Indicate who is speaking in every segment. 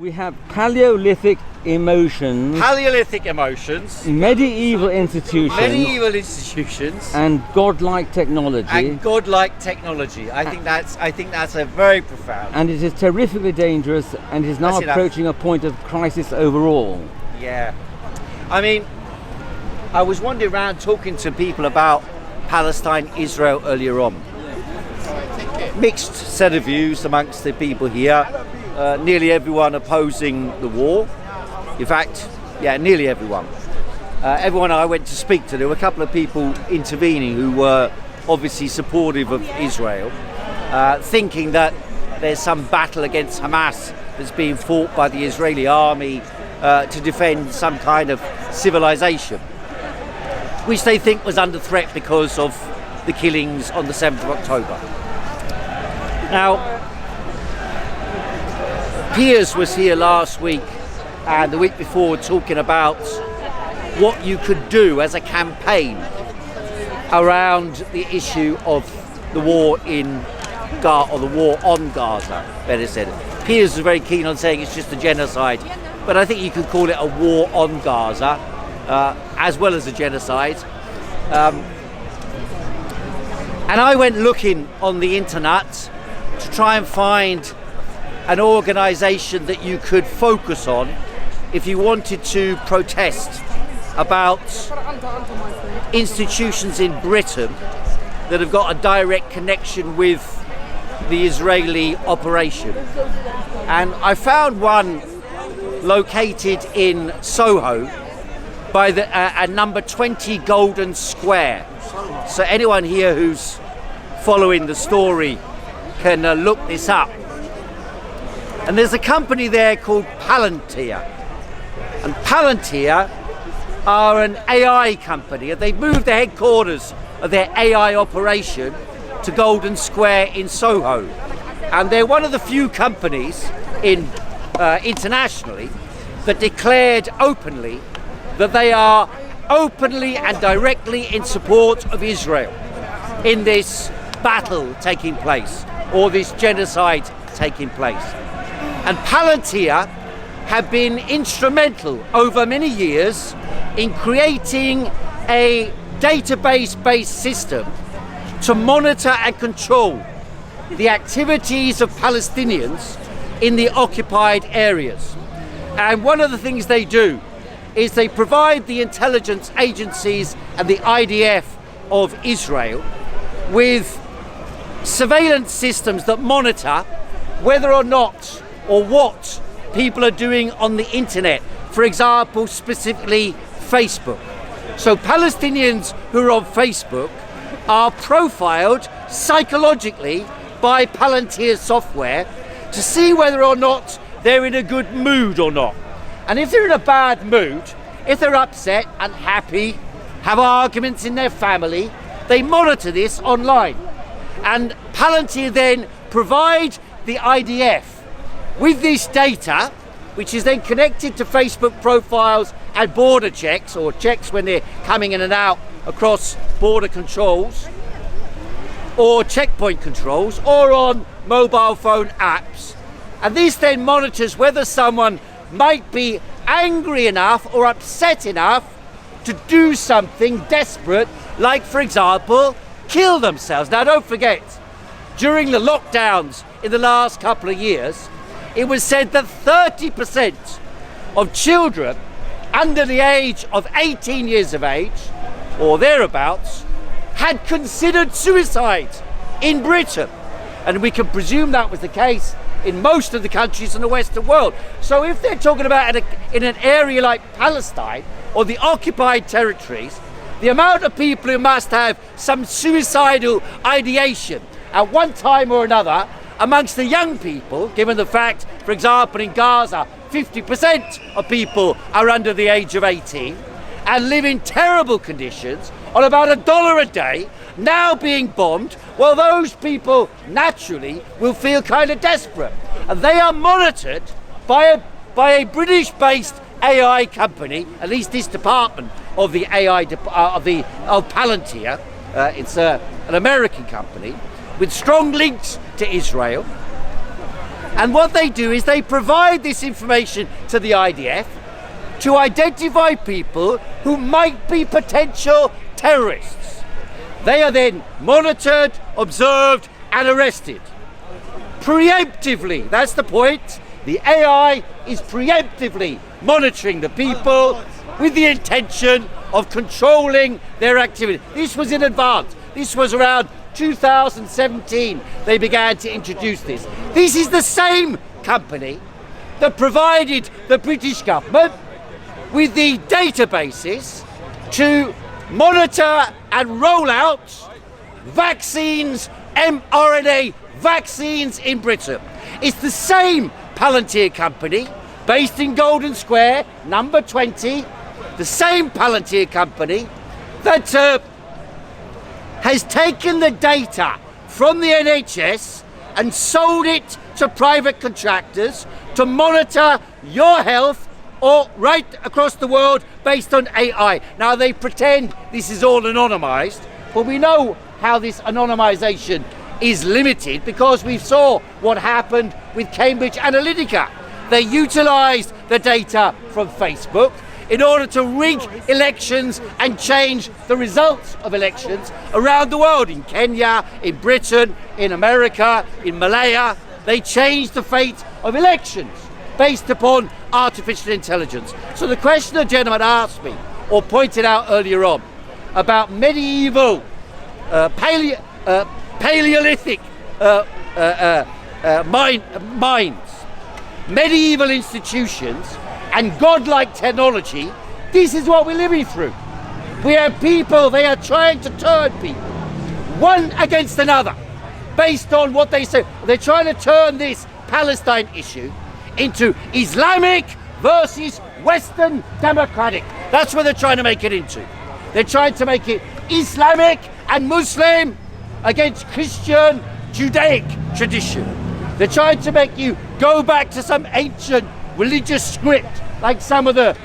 Speaker 1: We have Paleolithic emotions.
Speaker 2: Paleolithic emotions.
Speaker 1: Medieval institutions.
Speaker 2: Medieval institutions.
Speaker 1: And godlike technology.
Speaker 2: And godlike technology. I think that's a very profound.
Speaker 1: And it is terrifically dangerous, and is now approaching a point of crisis overall.
Speaker 2: Yeah. I mean, I was wandering around talking to people about Palestine, Israel earlier on. Mixed set of views amongst the people here. Nearly everyone opposing the war. In fact, yeah, nearly everyone. Everyone I went to speak to, there were a couple of people intervening who were obviously supportive of Israel, thinking that there's some battle against Hamas that's being fought by the Israeli army to defend some kind of civilization, which they think was under threat because of the killings on the 7th of October. Now, Piers was here last week and the week before talking about what you could do as a campaign around the issue of the war in Gaza, or the war on Gaza, better said. Piers was very keen on saying it's just a genocide, but I think you could call it a war on Gaza, as well as a genocide. And I went looking on the internet to try and find an organisation that you could focus on if you wanted to protest about institutions in Britain that have got a direct connection with the Israeli operation. And I found one located in Soho by the number 20 Golden Square. So anyone here who's following the story can look this up. And there's a company there called Palantir. And Palantir are an AI company, and they've moved the headquarters of their AI operation to Golden Square in Soho. And they're one of the few companies internationally that declared openly that they are openly and directly in support of Israel in this battle taking place, or this genocide taking place. And Palantir have been instrumental over many years in creating a database-based system to monitor and control the activities of Palestinians in the occupied areas. And one of the things they do is they provide the intelligence agencies and the IDF of Israel with surveillance systems that monitor whether or not or what people are doing on the internet. For example, specifically Facebook. So Palestinians who are on Facebook are profiled psychologically by Palantir software to see whether or not they're in a good mood or not. And if they're in a bad mood, if they're upset, unhappy, have arguments in their family, they monitor this online. And Palantir then provide the IDF with this data, which is then connected to Facebook profiles and border checks, or checks when they're coming in and out across border controls, or checkpoint controls, or on mobile phone apps. And this then monitors whether someone might be angry enough or upset enough to do something desperate, like, for example, kill themselves. Now, don't forget, during the lockdowns in the last couple of years, it was said that 30% of children under the age of 18 years of age, or thereabouts, had considered suicide in Britain. And we can presume that was the case in most of the countries in the Western world. So if they're talking about in an area like Palestine or the occupied territories, the amount of people who must have some suicidal ideation at one time or another amongst the young people, given the fact, for example, in Gaza, 50% of people are under the age of 18 and live in terrible conditions on about $1 a day, now being bombed, well, those people naturally will feel kind of desperate. And they are monitored by a British-based AI company, at least this department of the AI of Palantir. It's an American company with strong links to Israel. And what they do is they provide this information to the IDF to identify people who might be potential terrorists. They are then monitored, observed, and arrested. Preemptively, that's the point. The AI is preemptively monitoring the people with the intention of controlling their activity. This was in advance. This was around 2017 they began to introduce this. This is the same company that provided the British government with the databases to monitor and roll out vaccines, mRNA vaccines in Britain. It's the same Palantir company based in Golden Square, number 20, the same Palantir company that has taken the data from the NHS and sold it to private contractors to monitor your health or right across the world based on AI. Now they pretend this is all anonymized, but we know how this anonymization is limited because we saw what happened with Cambridge Analytica. They utilized the data from Facebook in order to rig elections and change the results of elections around the world. In Kenya, in Britain, in America, in Malaya, they changed the fate of elections based upon artificial intelligence. So the question the gentleman asked me, or pointed out earlier on, about medieval, Paleolithic minds, medieval institutions, and godlike technology, this is what we're living through. We have people, they are trying to turn people, one against another, based on what they say. They're trying to turn this Palestine issue into Islamic versus Western democratic. That's what they're trying to make it into. They're trying to make it Islamic and Muslim against Christian, Judaic tradition. They're trying to make you go back to some ancient religious script, like some of the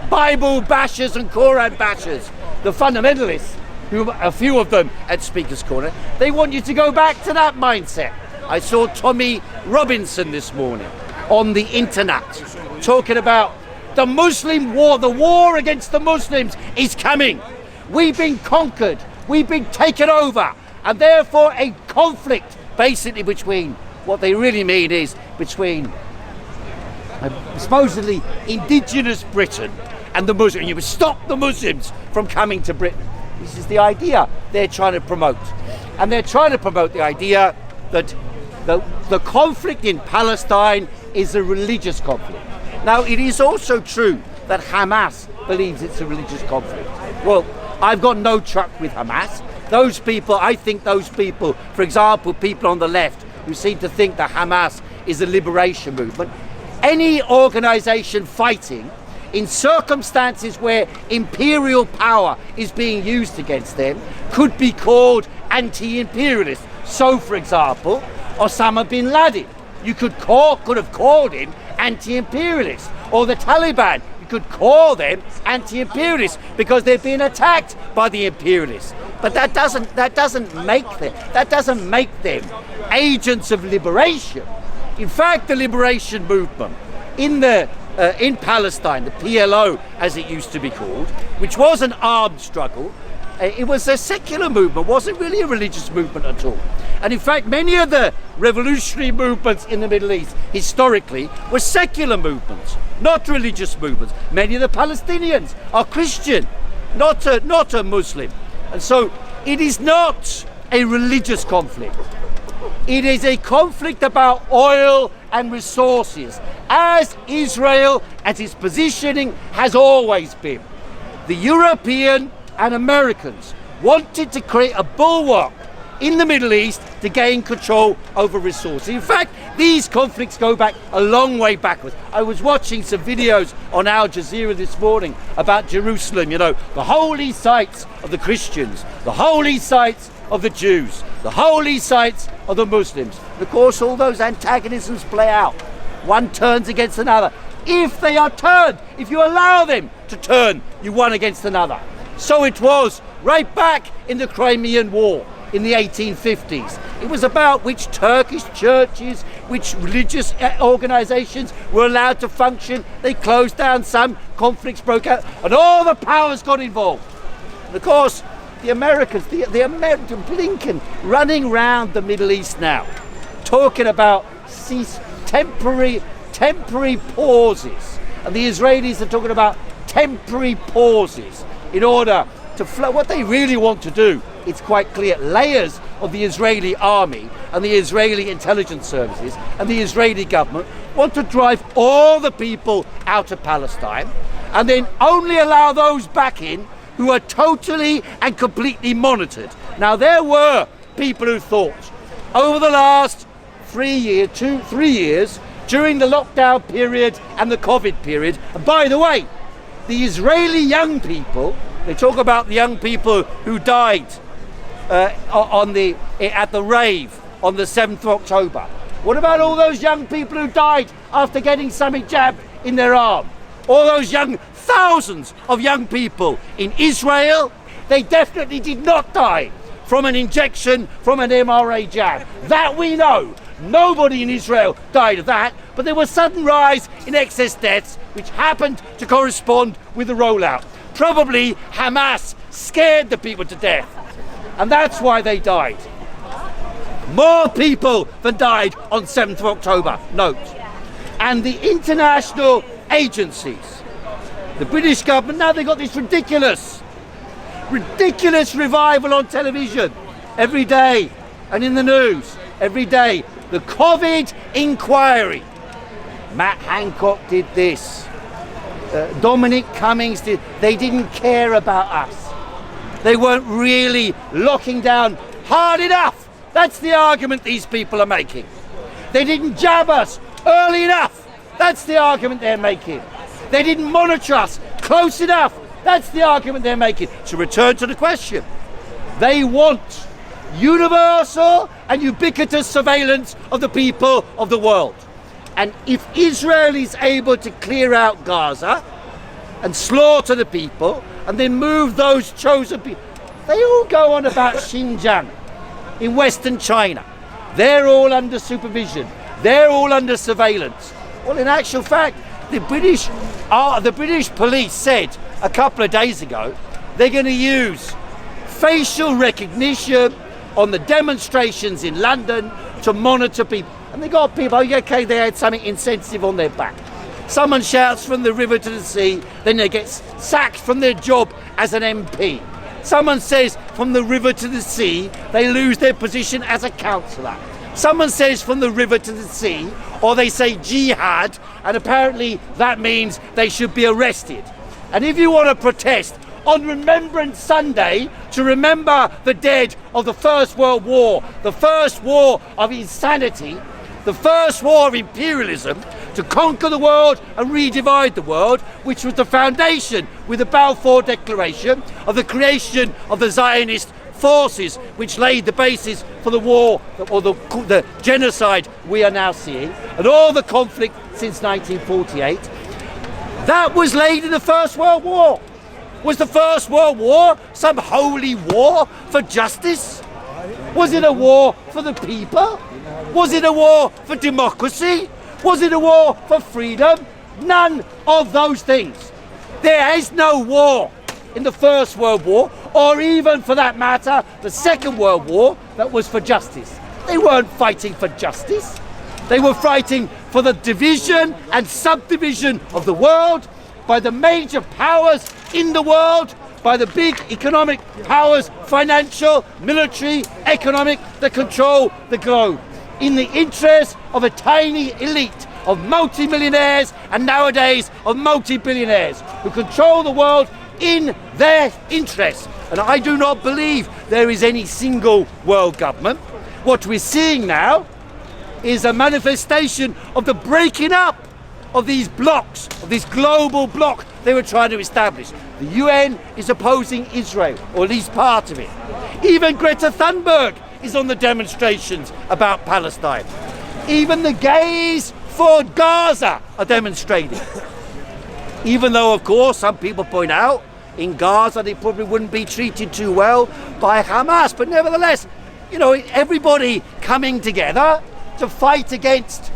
Speaker 2: Bible bashers and Quran bashers, the fundamentalists, who a few of them at Speaker's Corner. They want you to go back to that mindset. I saw Tommy Robinson this morning on the internet talking about the Muslim war, the war against the Muslims is coming. We've been conquered, we've been taken over, and therefore a conflict basically between, what they really mean is between supposedly indigenous Britain and the Muslims. You would stop the Muslims from coming to Britain. This is the idea they're trying to promote. And they're trying to promote the idea that the conflict in Palestine is a religious conflict. Now, it is also true that Hamas believes it's a religious conflict. Well, I've got no truck with Hamas. Those people, I think those people, for example, people on the left who seem to think that Hamas is a liberation movement, any organization fighting in circumstances where imperial power is being used against them could be called anti-imperialist. So, for example, Osama bin Laden, you could have called him anti-imperialist, or the Taliban, you could call them anti-imperialists because they're being attacked by the imperialists. But that doesn't make them agents of liberation. In fact, the liberation movement in Palestine, the PLO as it used to be called, which was an armed struggle, it was a secular movement, wasn't really a religious movement at all. And in fact, many of the revolutionary movements in the Middle East historically were secular movements, not religious movements. Many of the Palestinians are Christian, not a Muslim. And so it is not a religious conflict. It is a conflict about oil and resources, as Israel, as its positioning has always been. The European and Americans wanted to create a bulwark in the Middle East to gain control over resources. In fact, these conflicts go back a long way backwards. I was watching some videos on Al Jazeera this morning about Jerusalem, the holy sites of the Christians, the holy sites of the Jews, the holy sites of the Muslims. And of course, all those antagonisms play out. One turns against another. If they are turned, if you allow them to turn, you one against another. So it was right back in the Crimean War in the 1850s. It was about which Turkish churches, which religious organizations were allowed to function. They closed down, some conflicts broke out, and all the powers got involved. And of course, the Americans, the American Blinken running around the Middle East now, talking about temporary pauses. And the Israelis are talking about temporary pauses in order to flow. What they really want to do, it's quite clear, layers of the Israeli army and the Israeli intelligence services and the Israeli government want to drive all the people out of Palestine and then only allow those back in who are totally and completely monitored. Now, there were people who thought over the last 3 years, during the lockdown period and the COVID period, and by the way, the Israeli young people, they talk about the young people who died at the rave on the 7th of October. What about all those young people who died after getting something jabbed in their arm? All those thousands of young people in Israel, they definitely did not die from an injection from an MRA jab. That we know. Nobody in Israel died of that, but there was a sudden rise in excess deaths, which happened to correspond with the rollout. Probably Hamas scared the people to death, and that's why they died. More people than died on 7th of October, note. And the international agencies, the British government, now they've got this ridiculous revival on television every day and in the news every day. The COVID inquiry. Matt Hancock did this. Dominic Cummings did. They didn't care about us. They weren't really locking down hard enough. That's the argument these people are making. They didn't jab us early enough. That's the argument they're making. They didn't monitor us close enough. That's the argument they're making. To return to the question, they want universal and ubiquitous surveillance of the people of the world. And if Israel is able to clear out Gaza and slaughter the people and then move those chosen people, they all go on about Xinjiang in Western China. They're all under supervision. They're all under surveillance. Well, in actual fact, the British police said a couple of days ago they're going to use facial recognition on the demonstrations in London to monitor people. And they got people, okay, they had something insensitive on their back. Someone shouts from the river to the sea, then they get sacked from their job as an MP. Someone says from the river to the sea, they lose their position as a councillor. Someone says from the river to the sea, or they say jihad, and apparently that means they should be arrested. And if you want to protest on Remembrance Sunday to remember the dead of the First World War, the first war of insanity, the first war of imperialism, to conquer the world and redivide the world, which was the foundation with the Balfour Declaration of the creation of the Zionist forces, which laid the basis for the war, or the genocide we are now seeing, and all the conflict since 1948. That was laid in the First World War. Was the First World War some holy war for justice? Was it a war for the people? Was it a war for democracy? Was it a war for freedom? None of those things. There is no war in the First World War, or even for that matter, the Second World War, that was for justice. They weren't fighting for justice. They were fighting for the division and subdivision of the world by the major powers in the world, by the big economic powers, financial, military, economic, that control the globe, in the interest of a tiny elite of multi-millionaires and nowadays of multi-billionaires who control the world in their interest. And I do not believe there is any single world government. What we're seeing now is a manifestation of the breaking up of these blocks, of this global bloc they were trying to establish. The UN is opposing Israel, or at least part of it. Even Greta Thunberg is on the demonstrations about Palestine. Even the gays for Gaza are demonstrating. Even though, of course, some people point out in Gaza they probably wouldn't be treated too well by Hamas. But nevertheless, you know, everybody coming together to fight against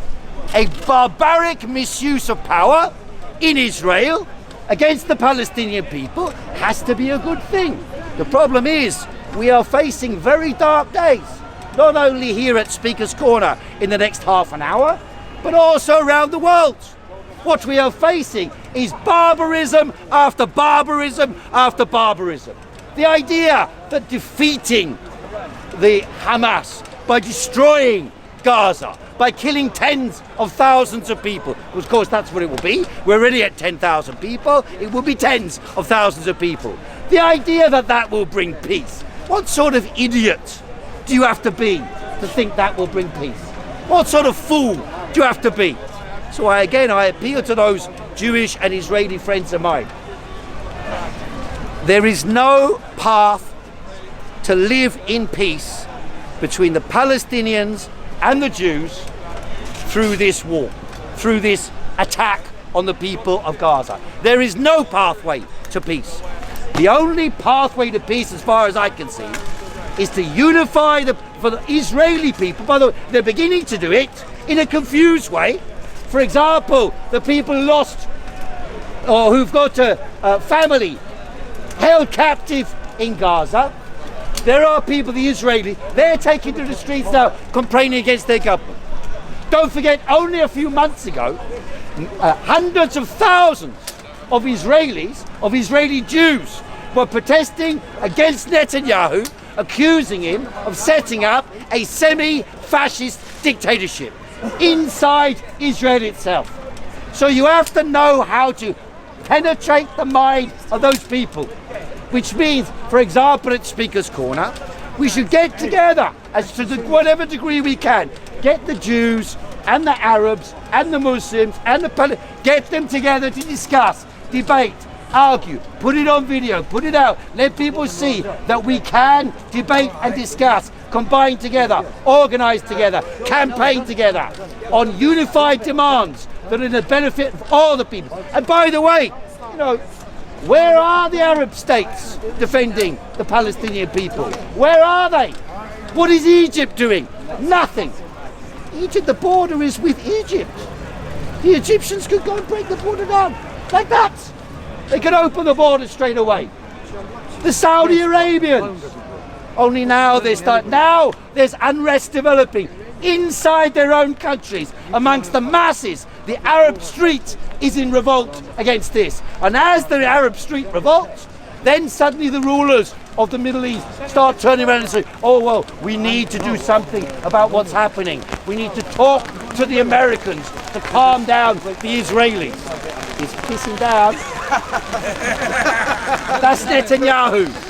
Speaker 2: a barbaric misuse of power in Israel against the Palestinian people has to be a good thing. The problem is we are facing very dark days, not only here at Speaker's Corner in the next half an hour, but also around the world. What we are facing is barbarism after barbarism after barbarism. The idea that defeating the Hamas by destroying Gaza, by killing tens of thousands of people, of course that's what it will be. We're already at 10,000 people. It will be tens of thousands of people. The idea that that will bring peace. What sort of idiot do you have to be to think that will bring peace? What sort of fool do you have to be? So I appeal to those Jewish and Israeli friends of mine. There is no path to live in peace between the Palestinians and the Jews through this war, through this attack on the people of Gaza. There is no pathway to peace. The only pathway to peace, as far as I can see, is to unify for the Israeli people. By the way, they're beginning to do it in a confused way. For example, the people lost or who've got a family held captive in Gaza. There are people, the Israelis, they're taking to the streets now complaining against their government. Don't forget, only a few months ago, hundreds of thousands of Israelis, of Israeli Jews, were protesting against Netanyahu, accusing him of setting up a semi-fascist dictatorship inside Israel itself. So you have to know how to penetrate the mind of those people, which means, for example, at Speaker's Corner, we should get together as to whatever degree we can. Get the Jews and the Arabs and the Muslims and get them together to discuss, debate, argue, put it on video, put it out, let people see that we can debate and discuss, combine together, organize together, campaign together on unified demands that are in the benefit of all the people. And by the way, you know, where are the Arab states defending the Palestinian people? Where are they? What is Egypt doing? Nothing. Egypt, the border is with Egypt. The Egyptians could go and break the border down like that. They could open the border straight away. The Saudi Arabians. Only now now there's unrest developing inside their own countries amongst the masses. The Arab street is in revolt against this. And as the Arab street revolts, then suddenly the rulers of the Middle East start turning around and say, oh, well, we need to do something about what's happening. We need to talk to the Americans to calm down the Israelis. He's pissing down. That's Netanyahu.